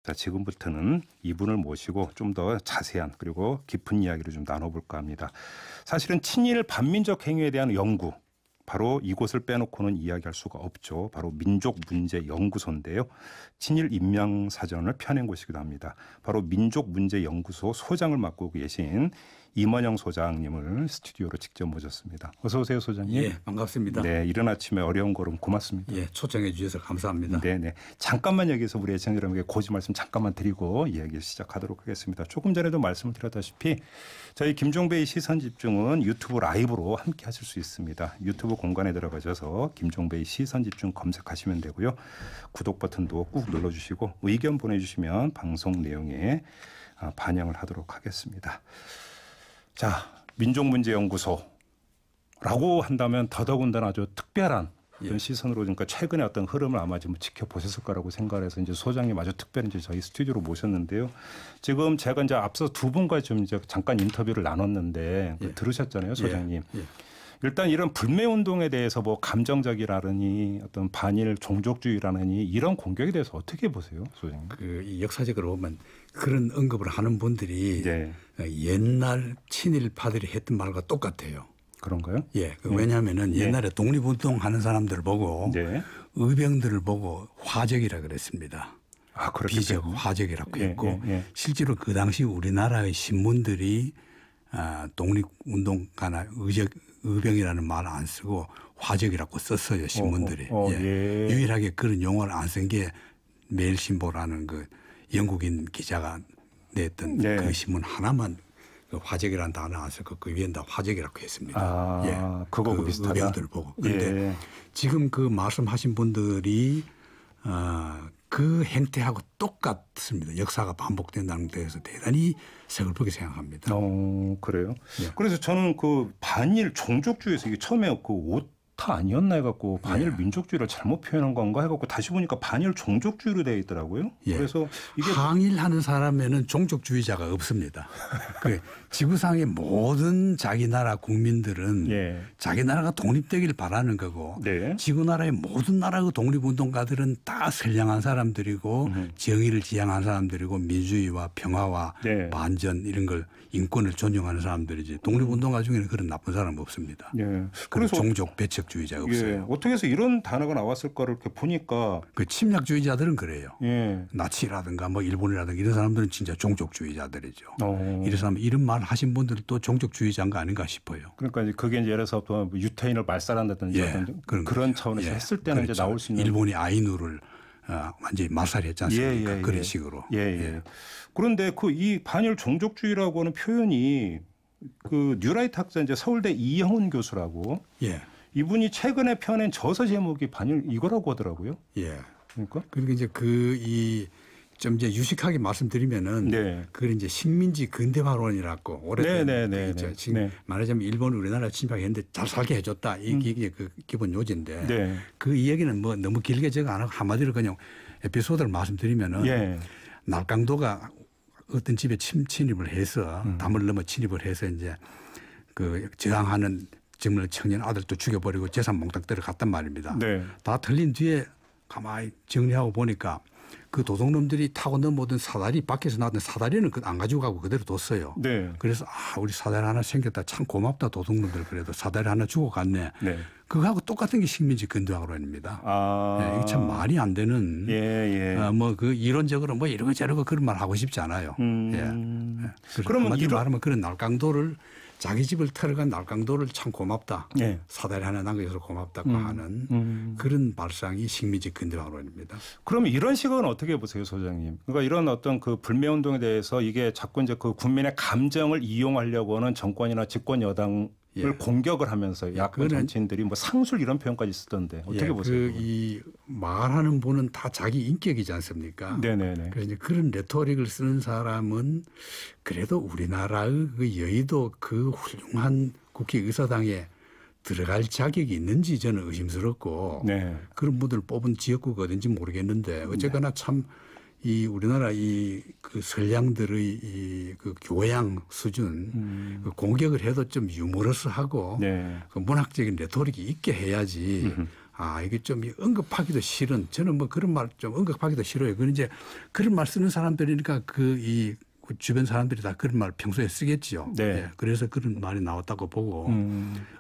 자, 지금부터는 이분을 모시고 좀 더 자세한 그리고 깊은 이야기를 좀 나눠볼까 합니다. 사실은 친일 반민족 행위에 대한 연구, 바로 이곳을 빼놓고는 이야기할 수가 없죠. 바로 민족문제연구소인데요. 친일 인명사전을 펴낸 곳이기도 합니다. 바로 민족문제연구소 소장을 맡고 계신 임원영 소장님을 스튜디오로 직접 모셨습니다. 어서 오세요, 소장님. 예, 반갑습니다. 네, 이른 아침에 어려운 걸음 고맙습니다. 예, 초청해 주셔서 감사합니다. 네네. 잠깐만 여기서 우리 애청자 여러분께 고지 말씀 잠깐만 드리고 이야기 시작하도록 하겠습니다. 조금 전에도 말씀을 드렸다시피 저희 김종배의 시선집중은 유튜브 라이브로 함께 하실 수 있습니다. 유튜브 공간에 들어가셔서 김종배의 시선집중 검색하시면 되고요. 구독 버튼도 꾹 눌러주시고 의견 보내주시면 방송 내용에 반영을 하도록 하겠습니다. 자, 민족문제연구소라고 한다면 더더군다나 아주 특별한 어떤 시선으로 그러니까 최근의 어떤 흐름을 아마 좀 지켜보셨을 거라고 생각해서 이제 소장님 아주 특별히 이제 저희 스튜디오로 모셨는데요. 지금 제가 이제 앞서 두 분과 좀 이제 잠깐 인터뷰를 나눴는데 들으셨잖아요, 소장님. 일단 이런 불매 운동에 대해서 뭐 감정적이라느니 어떤 반일 종족주의라느니 이런 공격에 대해서 어떻게 보세요, 소장님? 이 역사적으로 보면 그런 언급을 하는 분들이 옛날 친일파들이 했던 말과 똑같아요. 그런가요? 예. 왜냐하면은 옛날에 독립운동 하는 사람들을 보고 의병들을 보고 화적이라 그랬습니다. 아, 비적, 화적이라고 했고 실제로 그 당시 우리나라의 신문들이 독립운동가나 의병이라는 말을 안 쓰고 화적이라고 썼어요, 신문들이. 유일하게 그런 용어를 안 쓴 게 매일신보라는 그 영국인 기자가 냈던 그 신문 하나만 그 화적이라는 단어 안 쓰고 그 위엔 다 화적이라고 했습니다. 그거하고 비슷하다. 의병들을 보고. 그런데 지금 그 말씀하신 분들이 그 행태하고 똑같습니다. 역사가 반복된다는 데 대해서 대단히 서글프게 생각합니다. 그래요? 그래서 저는 그 반일 종족주의에서 이게 처음에 그 오타 아니었나 해갖고 반일 민족주의를 잘못 표현한 건가 해갖고 다시 보니까 반일 종족주의로 되어 있더라고요. 그래서 이게 항일하는 사람에는 종족주의자가 없습니다. 그 지구상의 모든 자기 나라 국민들은 자기 나라가 독립되길 바라는 거고 지구 나라의 모든 나라의 독립운동가들은 다 선량한 사람들이고 정의를 지향한 사람들이고 민주주의와 평화와 반전 이런 걸 인권을 존중하는 사람들이지 독립운동가 중에는 그런 나쁜 사람 없습니다. 그래서 종족 배척주의자 없어요. 어떻게 해서 이런 단어가 나왔을 거를 이렇게 보니까 그 침략주의자들은 그래요. 나치라든가 뭐 일본이라든가 이런 사람들은 진짜 종족주의자들이죠. 이래서 이런 말 하신 분들도 종족주의자인가 아닌가 싶어요. 그러니까 이제 그게 이제 예를 들어서 유태인을 말살한다든지 그런 차원에서 했을 때는 이제 나올 수 있는 일본이 아이누를 완전히 말살했지 않습니까? 그런 식으로. 그런데 그 이 반일 종족주의라고 하는 표현이 그 뉴라이트 학자 이제 서울대 이영훈 교수라고 이분이 최근에 펴낸 저서 제목이 반일 이거라고 하더라고요. 그러니까 이제 좀 이제 유식하게 말씀드리면은 그걸 이제 식민지 근대화론이라고 오래된 말하자면 일본이 우리나라를 침략했는데 잘 살게 해줬다 이게 그 기본 요지인데 그 이야기는 뭐 너무 길게 제가 안 하고 한마디로 그냥 에피소드를 말씀드리면은 날강도가 어떤 집에 침입을 해서 담을 넘어 침입을 해서 이제 그 저항하는 정말 청년 아들도 죽여버리고 재산 몽땅 들어갔단 말입니다. 다 털린 뒤에 가만히 정리하고 보니까 그 도둑놈들이 타고 넘어오던 사다리 밖에서 나왔던 사다리는 안 가지고 가고 그대로 뒀어요. 그래서 우리 사다리 하나 생겼다 참 고맙다 도둑놈들 그래도 사다리 하나 주고 갔네. 그거하고 똑같은 게 식민지 근대화론입니다. 이게 참 말이 안 되는 뭐 그 이론적으로 뭐 이러고 저러고 그런 말 하고 싶지 않아요. 그러면 한마디로 말하면 그런 날강도를 자기 집을 털어간 날강도를 참 고맙다. 사다리 하나 남겨줘서 고맙다고 하는 그런 발상이 식민지 근대화론입니다. 그러면 이런 시각은 어떻게 보세요, 소장님? 그러니까 이런 어떤 그 불매운동에 대해서 이게 자꾸 이제 그 국민의 감정을 이용하려고 하는 정권이나 집권 여당을 공격을 하면서 야권 정치인들이 뭐 상술 이런 표현까지 쓰던데 어떻게 보세요? 이 말하는 분은 다 자기 인격이지 않습니까? 그래서 이제 그런 레토릭을 쓰는 사람은 그래도 우리나라의 그 여의도 그 훌륭한 국회의사당에 들어갈 자격이 있는지 저는 의심스럽고 그런 분들 뽑은 지역구가 어딘지 모르겠는데 어쨌거나 참 이 우리나라 그 선량들의 그 교양 수준 그 공격을 해도 좀 유머러스하고 그 문학적인 레토릭이 있게 해야지 이게 좀 언급하기도 싫은 저는 뭐 그런 말 좀 언급하기도 싫어요. 그런 이제 그런 말 쓰는 사람들이니까 그 주변 사람들이 다 그런 말 평소에 쓰겠지요. 네. 예, 그래서 그런 말이 나왔다고 보고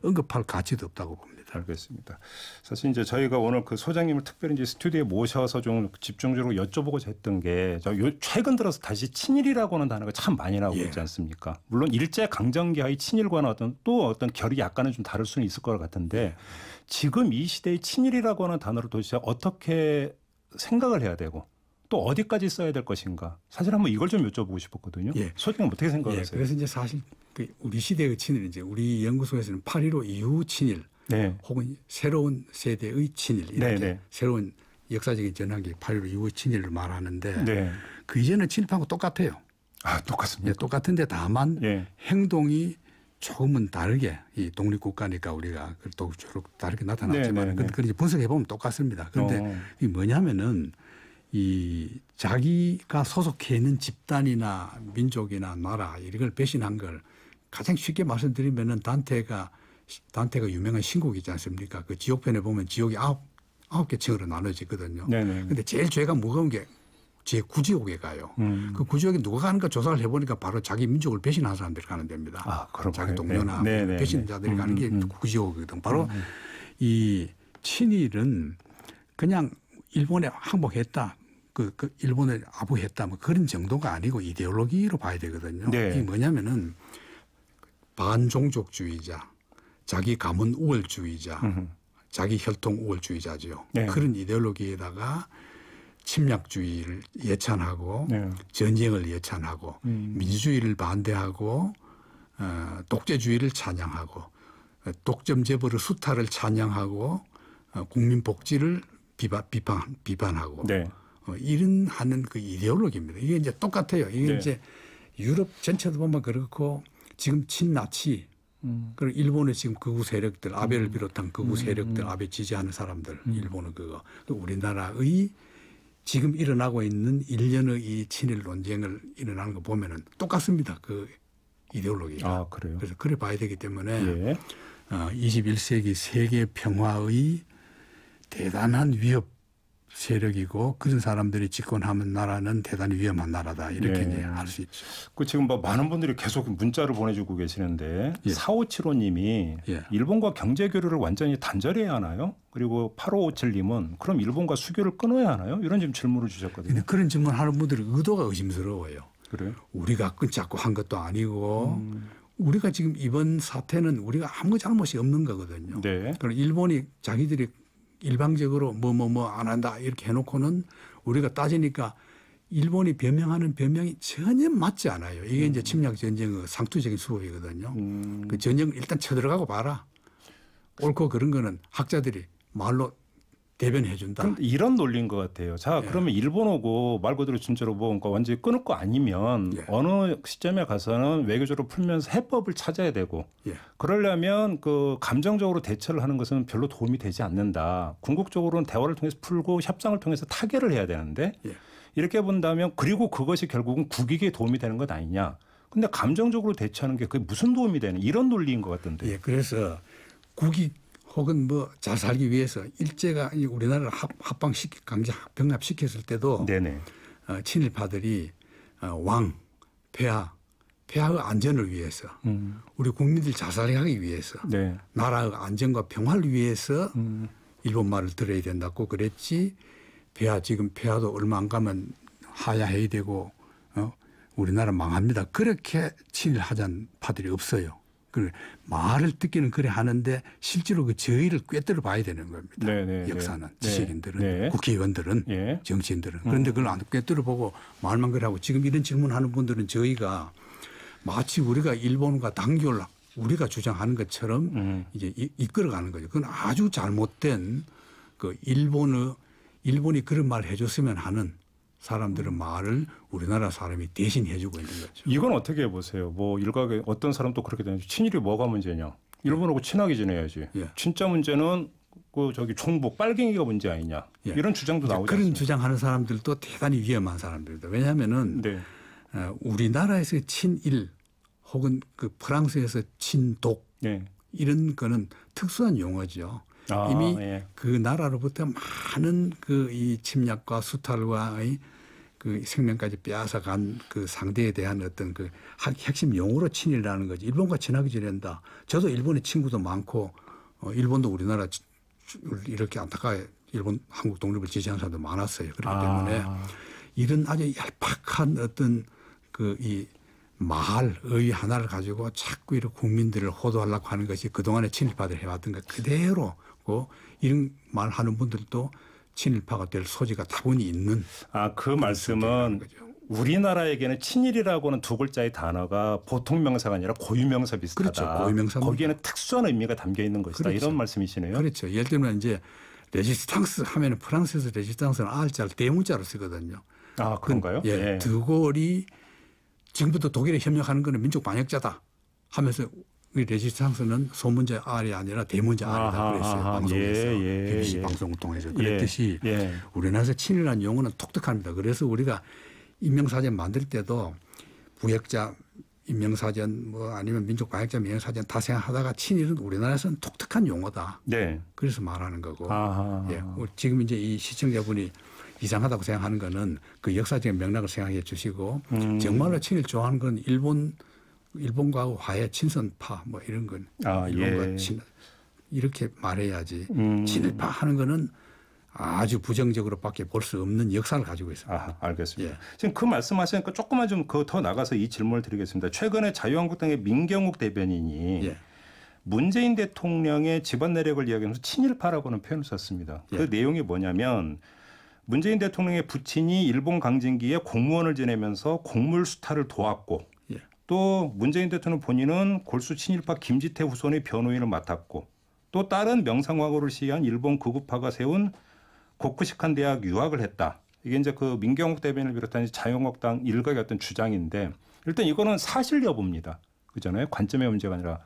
언급할 가치도 없다고 봅니다. 알겠습니다. 사실 이제 저희가 오늘 그 소장님을 특별히 이제 스튜디오에 모셔서 좀 집중적으로 여쭤보고자 했던 게 최근 들어서 다시 친일이라고 하는 단어가 참 많이 나오고 있지 않습니까? 물론 일제 강점기하의 친일과는 어떤 결이 약간은 좀 다를 수는 있을 것 같은데 지금 이 시대의 친일이라고 하는 단어를 도대체 어떻게 생각을 해야 되고 또 어디까지 써야 될 것인가. 사실 한번 이걸 좀 여쭤보고 싶었거든요. 소장님 어떻게 생각하세요? 그래서 이제 사실 우리 시대의 친일 이제 우리 연구소에서는 8.15 이후 친일 혹은 새로운 세대의 친일 이렇게 새로운 역사적인 전환기 8.15 이후 친일을 말하는데 그 이전의 친일하고 똑같아요. 똑같습니다. 똑같은데 다만 행동이 조금은 다르게 이 독립국가니까 우리가 또 주로 다르게 나타났지만 그런데 분석해 보면 똑같습니다. 그런데 이 뭐냐면은 이 자기가 소속해 있는 집단이나 민족이나 나라 이걸 배신한 걸 가장 쉽게 말씀드리면은 단테가 유명한 신곡이 있지 않습니까? 그 지옥편에 보면 지옥이 아홉 개 층으로 나눠지거든요. 그런데 제일 죄가 무거운 게 제9지옥에 가요. 그 9지옥에 누가 가는가 조사를 해보니까 바로 자기 민족을 배신한 사람들이 가는 데입니다. 자기 동료나 배신자들이 가는 게 9지옥이거든. 바로 이 친일은 그냥 일본에 항복했다. 그 일본에 아부했다. 뭐 그런 정도가 아니고 이데올로기로 봐야 되거든요. 이게 뭐냐면은 반종족주의자, 자기 가문 우월주의자, 자기 혈통 우월주의자죠. 그런 이데올로기에다가 침략주의를 예찬하고 전쟁을 예찬하고 민주주의를 반대하고 독재주의를 찬양하고 독점 재벌의 수탈을 찬양하고 국민 복지를 비판하고 이런 하는 그 이데올로기입니다. 이게 이제 똑같아요. 이게 이제 유럽 전체도 보면 그렇고 지금 친나치 그리고 일본의 지금 극우 세력들 아베를 비롯한 극우 세력들 아베 지지하는 사람들 일본은 그거 우리나라의 지금 일어나고 있는 일련의 이 친일 논쟁을 일어나는 거 보면은 똑같습니다. 그 이데올로기가. 그래요? 그래서 그래 봐야 되기 때문에 21세기 세계 평화의 대단한 위협 세력이고 그런 사람들이 집권하면 나라는 대단히 위험한 나라다 이렇게 이제 알 수 있죠. 그 지금 뭐 많은 분들이 계속 문자를 보내주고 계시는데 4575님이 일본과 경제 교류를 완전히 단절해야 하나요? 그리고 8557님은 그럼 일본과 수교를 끊어야 하나요? 이런 지금 질문을 주셨거든요. 그런 질문 하는 분들의 의도가 의심스러워요. 그래요? 우리가 끊자고 한 것도 아니고 우리가 지금 이번 사태는 우리가 아무 잘못이 없는 거거든요. 그럼 일본이 자기들이 일방적으로 뭐 안 한다 이렇게 해놓고는 우리가 따지니까 일본이 변명하는 변명이 전혀 맞지 않아요. 이게 이제 침략 전쟁의 상투적인 수법이거든요. 그 전쟁 일단 쳐들어가고 봐라. 옳고 그런 거는 학자들이 말로 대변해 준다. 이런 논리인 것 같아요. 자, 그러면 일본어고 말 그대로 진짜로 뭐 그러니까 완전히 끊을 거 아니면 어느 시점에 가서는 외교적으로 풀면서 해법을 찾아야 되고 그러려면 그 감정적으로 대처를 하는 것은 별로 도움이 되지 않는다. 궁극적으로는 대화를 통해서 풀고 협상을 통해서 타결을 해야 되는데 이렇게 본다면 그리고 그것이 결국은 국익에 도움이 되는 것 아니냐. 근데 감정적으로 대처하는 게 그게 무슨 도움이 되는 이런 논리인 것 같던데. 그래서 국익 혹은 뭐 잘 살기 위해서 일제가 우리나라를 강제 병합시켰을 때도 친일파들이 왕, 폐하의 안전을 위해서 우리 국민들이 잘 살게 하기 위해서 나라의 안전과 평화를 위해서 일본말을 들어야 된다고 그랬지 지금 폐하도 얼마 안 가면 하야해야 되고 우리나라 망합니다. 그렇게 친일하자는 파들이 없어요. 그 말을 듣기는 그래 하는데 실제로 그 저희를 꿰뚫어 봐야 되는 겁니다. 역사는 지식인들은 국회의원들은 정치인들은 그런데 그걸 안 꿰뚫어 보고 말만 그래 하고 지금 이런 질문하는 분들은 저희가 마치 우리가 일본과 단결 우리가 주장하는 것처럼 이제 이끌어가는 거죠. 그건 아주 잘못된 그 일본이 그런 말을 해줬으면 하는 사람들은 말을 우리나라 사람이 대신 해주고 있는 거죠. 이건 어떻게 해보세요? 뭐 일각에 어떤 사람도 그렇게 되는지 친일이 뭐가 문제냐? 일본하고 친하게 지내야지. 진짜 문제는 그 총북 빨갱이가 문제 아니냐? 이런 주장도 나오죠. 그런 않습니까? 주장하는 사람들도 대단히 위험한 사람들입니다. 왜냐하면은 우리나라에서 친일 혹은 그 프랑스에서 친독 이런 거는 특수한 용어죠. 이미 그 나라로부터 많은 그 이 침략과 수탈과의 그 생명까지 빼앗아간 그 상대에 대한 어떤 그 핵심 용어로 친일이라는 거지. 일본과 친하게 지낸다. 저도 일본에 친구도 많고 일본도 우리나라 이렇게 안타까워 일본 한국 독립을 지지하는 사람도 많았어요. 그렇기 때문에 이런 아주 얄팍한 어떤 그 이 말의 하나를 가지고 자꾸 이렇게 국민들을 호도하려고 하는 것이 그동안에 친일파들 해왔던 것 그대로고 이런 말 하는 분들도 친일파가 될 소지가 다분히 있는. 그 말씀은 우리나라에게는 친일이라고는 두 글자의 단어가 보통 명사가 아니라 고유 명사 비슷하다. 그렇죠. 고유 명사. 거기에는 특수한 의미가 담겨 있는 것이다. 그렇죠. 이런 말씀이시네요. 그렇죠. 예를 들면 이제 레지스탕스 하면 프랑스에서 레지스탕스는 R자를 대문자로 쓰거든요. 그런가요? 예. 드골이 지금부터 독일에 협력하는 거는 민족 반역자다 하면서 우리 레지스탕스는 소문자 R이 아니라 대문자 R이다 그랬어요. 방송에서. BBC 방송을 통해서. 그랬듯이 우리나라에서 친일이라는 용어는 독특합니다. 그래서 우리가 인명사전 만들 때도 부역자 인명사전 뭐 아니면 민족 반역자 인명사전 다 생각하다가 친일은 우리나라에서는 독특한 용어다. 네. 그래서 말하는 거고. 지금 이제 이 시청자분이 이상하다고 생각하는 거는 그 역사적인 맥락을 생각해 주시고 정말로 친일 좋아하는 건 일본과 화해 친선파 뭐 이런 건 일본과 이렇게 말해야지 친일파 하는 거는 아주 부정적으로밖에 볼 수 없는 역사를 가지고 있습니다. 알겠습니다. 지금 그 말씀하시니까 조금만 좀 더 나가서 이 질문을 드리겠습니다. 최근에 자유한국당의 민경욱 대변인이 문재인 대통령의 집안 내력을 이야기하면서 친일파라고는 표현을 썼습니다. 그 내용이 뭐냐면 문재인 대통령의 부친이 일본 강점기에 공무원을 지내면서 공물 수탈을 도왔고 또 문재인 대통령 본인은 골수 친일파 김지태 후손의 변호인을 맡았고 또 다른 명상황후를 시위한 일본 극우파가 세운 고쿠시칸 대학 유학을 했다. 이게 이제 그 민경욱 대변인을 비롯한 자유한국당 일각의 어떤 주장인데 일단 이거는 사실 여부입니다. 그잖아요. 관점의 문제가 아니라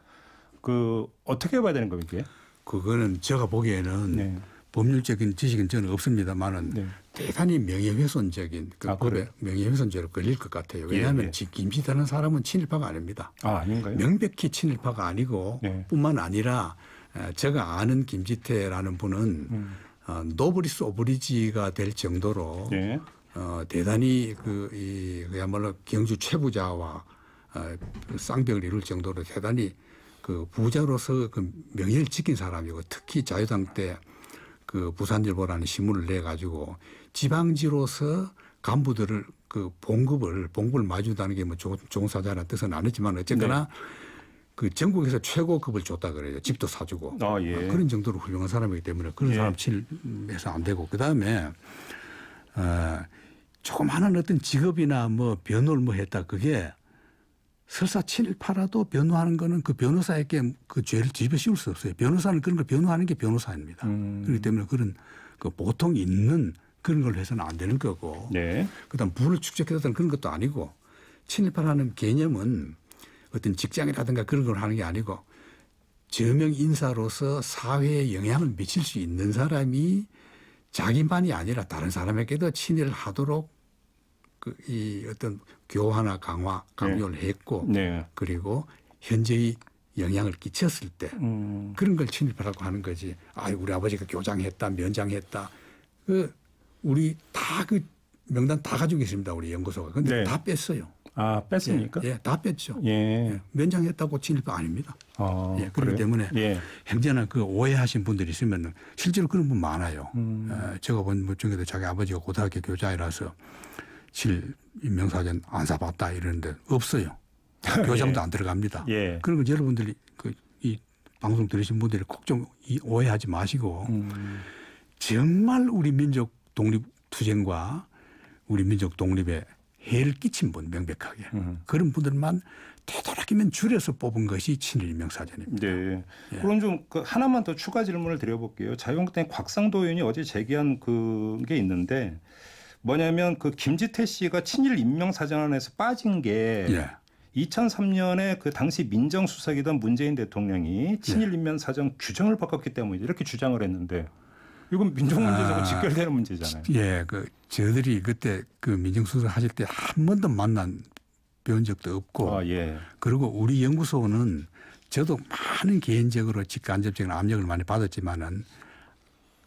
그 어떻게 봐야 되는 겁니까? 이게? 그거는 제가 보기에는 법률적인 지식은 저는 없습니다만은 대단히 명예훼손적인 그 법에 명예훼손죄로 걸릴 것 같아요. 왜냐하면 김지태라는 사람은 친일파가 아닙니다. 아닌가요? 명백히 친일파가 아니고 뿐만 아니라 제가 아는 김지태라는 분은 노브리스 오브리지가 될 정도로 대단히 그야말로 경주 최부자와 쌍벽을 이룰 정도로 대단히 그 부자로서 그 명예를 지킨 사람이고 특히 자유당 때 그 부산일보라는 신문을 내 가지고 지방지로서 간부들을 그 봉급을 마준다는 게 뭐 좋은 사자라는 뜻은 아니지만 어쨌거나 그 전국에서 최고급을 줬다 그래요. 집도 사주고 그런 정도로 훌륭한 사람이기 때문에 그런 사람 친해서 안 되고 그다음에 조그마한 어떤 직업이나 뭐 변호를 뭐 했다 그게 설사 친일파라도 변호하는 거는 그 변호사에게 그 죄를 뒤집어 씌울 수 없어요. 변호사는 그런 걸 변호하는 게 변호사입니다. 그렇기 때문에 그런 그 보통 있는 그런 걸 해서는 안 되는 거고 그다음 부를 축적했다는 그런 것도 아니고 친일파라는 개념은 어떤 직장이라든가 그런 걸 하는 게 아니고 저명 인사로서 사회에 영향을 미칠 수 있는 사람이 자기만이 아니라 다른 사람에게도 친일을 하도록 이 어떤 교화나 강요를 했고 그리고 현재의 영향을 끼쳤을 때 그런 걸 친일파라고 하는 거지. 우리 아버지가 교장했다, 면장했다. 우리 다 그 명단 다 가지고 있습니다. 우리 연구소가. 그런데 다 뺐어요. 뺐습니까? 다 뺐죠. 면장했다고 친일파 아닙니다. 그렇기 때문에 행전한 그 오해하신 분들이 있으면 실제로 그런 분 많아요. 제가 본 분 중에도 자기 아버지가 고등학교 교장이라서 인명사전 안 사봤다 이러는데 없어요. 교장도 안 들어갑니다. 그런 거 여러분들이 이 방송 들으신 분들이 꼭 좀 오해하지 마시고 정말 우리 민족 독립 투쟁과 우리 민족 독립에 해를 끼친 분 명백하게 그런 분들만 되도록이면 줄여서 뽑은 것이 친일 인명사전입니다. 그럼 좀 하나만 더 추가 질문을 드려볼게요. 자유한국당의 곽상도 의원이 어제 제기한 그게 있는데 뭐냐면 그 김지태 씨가 친일 인명사전안에서 빠진 게 2003년에 그 당시 민정수석이던 문재인 대통령이 친일 인명사전 규정을 바꿨기 때문이다 이렇게 주장을 했는데 이건 민족 문제하고 직결되는 문제잖아요. 저희들이 그때 그 민정수석 하실 때 한 번도 배운 적도 없고 그리고 우리 연구소는 저도 많은 개인적으로 직간접적인 압력을 많이 받았지만은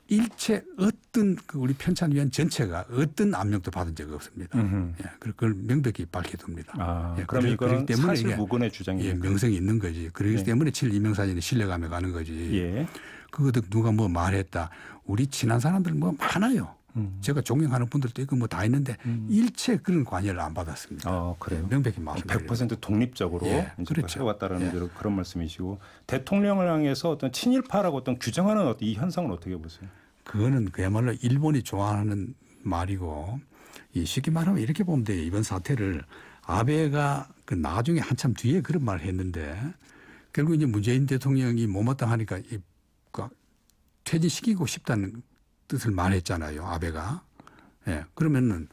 일체 어떤 우리 편찬위원 전체가 어떤 압력도 받은 적이 없습니다. 예, 그걸 명백히 밝혀둡니다. 예, 그럼 이거는 사실무근의 주장입니다. 예, 명성이 있는 거지. 그렇기 때문에 7.2명 신뢰감에 가는 거지. 예. 그것도 누가 뭐 말했다. 우리 친한 사람들 뭐 많아요. 제가 존경하는 분들도 있고 뭐 다 있는데 일체 그런 관여를 안 받았습니다. 그래요? 예, 명백히 말씀드립니다. 100% 독립적으로 그렇죠. 해왔다라는 그런 말씀이시고 대통령을 향해서 어떤 친일파라고 어떤 규정하는 이 현상은 어떻게 보세요? 그거는 그야말로 일본이 좋아하는 말이고 쉽게 말하면 이렇게 보면 돼요. 이번 사태를 아베가 그 나중에 한참 뒤에 그런 말을 했는데 결국 이제 문재인 대통령이 못마땅하니까 퇴진시키고 싶다는 뜻을 말했잖아요. 아베가. 예. 그러면은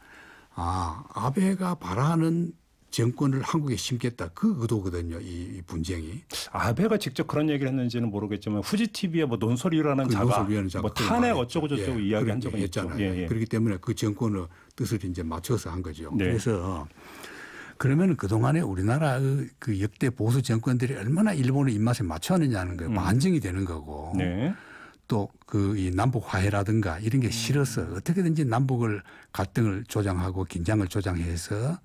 아베가 바라는 정권을 한국에 심겠다. 그 의도거든요. 이 분쟁이. 아베가 직접 그런 얘기를 했는지는 모르겠지만 후지 TV에 뭐 논설이라는 자가 뭐 탄핵 어쩌고 저쩌고 이야기한 적은 있잖아요. 예. 그렇기 때문에 그 정권의 뜻을 이제 맞춰서 한 거죠. 네. 그래서 그러면 그동안에 우리나라의 그 역대 보수 정권들이 얼마나 일본의 입맛에 맞춰느냐는 거 반증이 되는 거고. 네. 또 그 이 남북 화해라든가 이런 게 싫어서 어떻게든지 남북을 갈등을 조장하고 긴장을 조장해서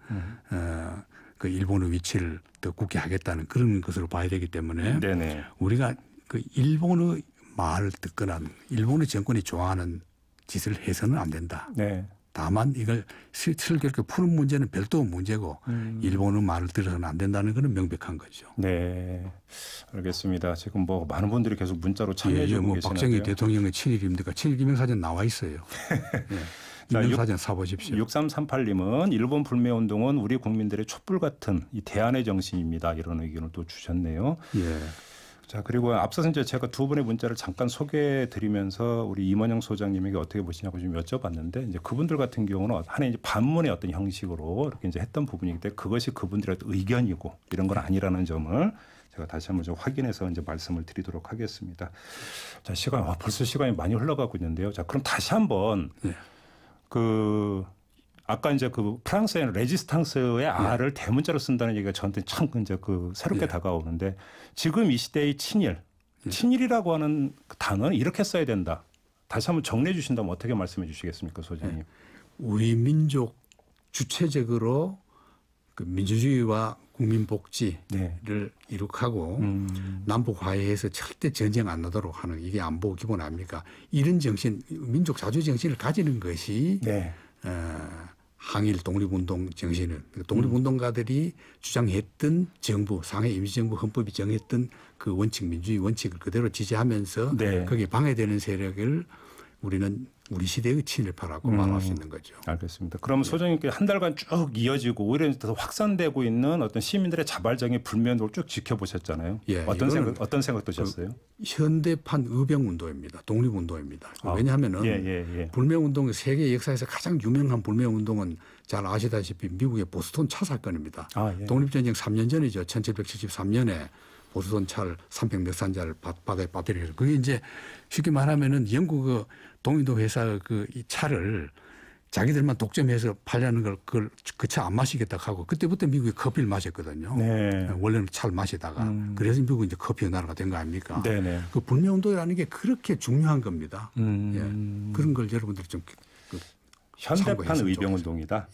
그 일본의 위치를 더 굳게 하겠다는 그런 것으로 봐야 되기 때문에 네네. 우리가 그 일본의 말을 듣거나 일본의 정권이 좋아하는 짓을 해서는 안 된다. 네. 다만 이걸 슬기롭게 푸는 문제는 별도 문제고 일본의 말을 들어서는 안 된다는 것은 명백한 거죠. 네, 알겠습니다. 지금 뭐 많은 분들이 계속 문자로 참여해 주고 계시는데요. 박정희 대통령의 친일입니까? 친일 기명사전 나와 있어요. 네. 기명사전 사보십시오. 6338님은 일본 불매운동은 우리 국민들의 촛불 같은 이 대안의 정신입니다. 이런 의견을 또 주셨네요. 예. 자, 그리고 앞서서 이제 제가 두 분의 문자를 잠깐 소개해 드리면서 우리 임원영 소장님에게 어떻게 보시냐고 좀 여쭤봤는데 이제 그분들 같은 경우는 하나의 이제 반문의 어떤 형식으로 이렇게 이제 했던 부분이기 때문에 그것이 그분들의 의견이고 이런 건 아니라는 점을 제가 다시 한번 좀 확인해서 이제 말씀을 드리도록 하겠습니다. 자, 벌써 시간이 많이 흘러가고 있는데요. 자, 그럼 다시 한번 아까 이제 그 프랑스에는 레지스탕스의 R을 대문자로 쓴다는 얘기가 저한테 참 이제 새롭게 다가오는데 지금 이 시대의 친일이라고 하는 단어는 이렇게 써야 된다. 다시 한번 정리해 주신다면 어떻게 말씀해 주시겠습니까, 소장님? 우리 민족 주체적으로 그 민주주의와 국민복지를 이룩하고 남북 화해해서 절대 전쟁 안 나도록 하는 이게 안보 기본 아닙니까? 이런 정신, 민족 자주 정신을 가지는 것이 항일 독립운동 정신은 독립운동가들이 주장했던 정부 상해 임시정부 헌법이 정했던 그 원칙 민주주의 원칙을 그대로 지지하면서 거기에 방해되는 세력을 우리는 우리 시대의 친일파라고 말할 수 있는 거죠. 알겠습니다. 그럼 소장님께 한 달간 쭉 이어지고 오히려 더 확산되고 있는 어떤 시민들의 자발적인 불매운동을 쭉 지켜보셨잖아요. 어떤 생각 드셨어요? 현대판 의병운동입니다. 독립운동입니다. 왜냐하면은 불매운동 세계 역사에서 가장 유명한 불매운동은 잘 아시다시피 미국의 보스턴 차 사건입니다. 독립전쟁 3년 전이죠. 1773년에 보스턴 차를 300몇 산자를 바다에 빠뜨려서 그게 이제 쉽게 말하면은 영국 동인도 회사 이 차를 자기들만 독점해서 팔려는 걸 그 차 안 마시겠다 하고 그때부터 미국이 커피를 마셨거든요. 네. 원래는 차를 마시다가 그래서 미국이 이제 커피의 나라가 된 거 아닙니까? 네네. 그 불매운동이라는 게 그렇게 중요한 겁니다. 그런 걸 여러분들이 좀 현대판 의병운동이다.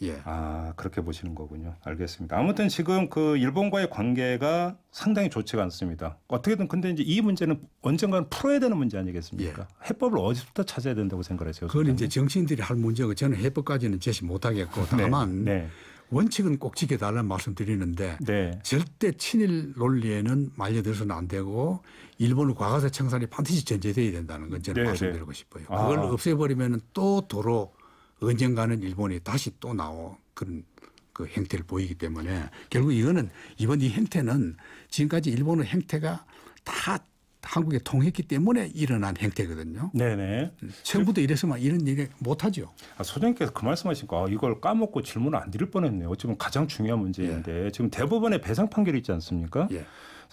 그렇게 보시는 거군요. 알겠습니다. 아무튼 지금 그 일본과의 관계가 상당히 좋지가 않습니다. 어떻게든 근데 이제 이 문제는 언젠가는 풀어야 되는 문제 아니겠습니까? 해법을 어디서부터 찾아야 된다고 생각하세요? 그건 이제 정치인들이 할 문제고 저는 해법까지는 제시 못하겠고 다만 원칙은 꼭 지켜달라는 말씀드리는데 절대 친일 논리에는 말려들어서는 안 되고 일본의 과거사 청산이 반드시 전제돼야 된다는 건 저는 말씀드리고 싶어요. 그걸 없애버리면 또 도로 언젠가는 일본이 다시 또 나오 그런 그 행태를 보이기 때문에 결국 이거는 이번 이 행태는 지금까지 일본의 행태가 다 한국에 통했기 때문에 일어난 행태거든요. 네네. 처음부터 이랬으면 이런 얘기 못하죠. 소장님께서 그 말씀하시니까 이걸 까먹고 질문을 안 드릴 뻔했네요. 어쩌면 가장 중요한 문제인데 지금 대법원의 배상 판결이 있지 않습니까?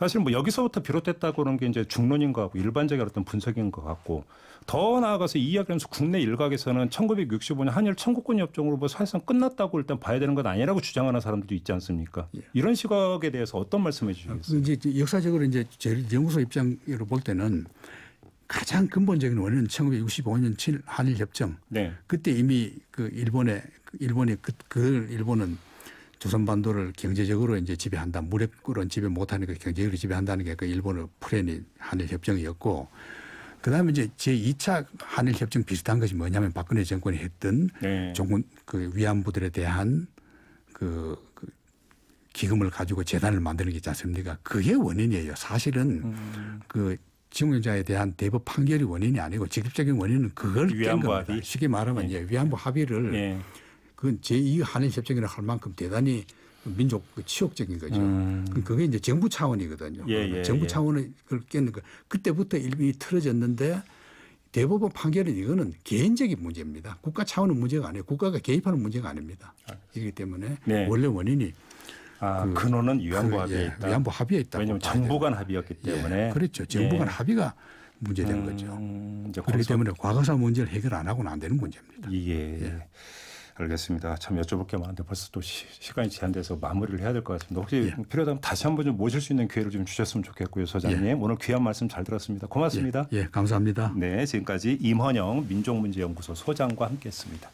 사실 뭐 여기서부터 비롯됐다고 하는 게 이제 중론인 것 같고 일반적인 어떤 분석인 것 같고 더 나아가서 이 이야기를 하면서 국내 일각에서는 1965년 한일 청구권 협정으로 뭐 사실상 끝났다고 일단 봐야 되는 건 아니라고 주장하는 사람들도 있지 않습니까? 예. 이런 시각에 대해서 어떤 말씀해 주시겠어요? 이제 역사적으로 이제 저희 연구소 입장으로 볼 때는 가장 근본적인 원인은 1965년 친일 한일 협정. 네. 그때 이미 그 일본이 일본은 조선반도를 경제적으로 이제 지배한다. 무력으로는 지배 못하니까 경제적으로 지배한다는 게 그 일본의 플랜이 한일 협정이었고, 그다음에 이제 제2차 한일 협정 비슷한 것이 뭐냐면 박근혜 정권이 했던 네. 종군 그 위안부들에 대한 그 기금을 가지고 재단을 만드는 게 있지 않습니까? 그게 원인이에요. 사실은 그 지용자에 대한 대법 판결이 원인이 아니고 직접적인 원인은 그걸 깬 겁니다. 쉽게 말하면 네. 위안부 합의를 네. 그건 제2 한일 협정이라 할 만큼 대단히 민족 치욕적인 거죠. 그게 이제 정부 차원이거든요. 정부 차원을 깨는 거. 그때부터 일본이 틀어졌는데 대법원 판결은 이거는 개인적인 문제입니다. 국가 차원의 문제가 아니에요. 국가가 개입하는 문제가 아닙니다. 이기 때문에 네. 원래 원인이 근원은 위안부 합의에 있다. 위안부 합의에 있다. 왜냐하면 정부 간 합의였기 때문에. 그렇죠. 정부 간 합의가 문제된 거죠. 그렇기 때문에 과거사 문제를 해결 안 하고는 안 되는 문제입니다. 예. 알겠습니다. 참 여쭤볼 게 많은데 벌써 또 시간이 제한돼서 마무리를 해야 될 것 같습니다. 혹시 필요하다면 다시 한번 좀 모실 수 있는 기회를 좀 주셨으면 좋겠고요. 소장님. 오늘 귀한 말씀 잘 들었습니다. 고맙습니다. 감사합니다. 네, 지금까지 임헌영 민족문제연구소 소장과 함께했습니다.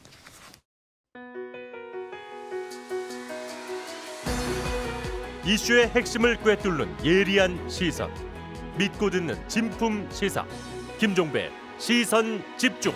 이슈의 핵심을 꿰뚫는 예리한 시선, 믿고 듣는 진품 시사, 김종배 시선 집중.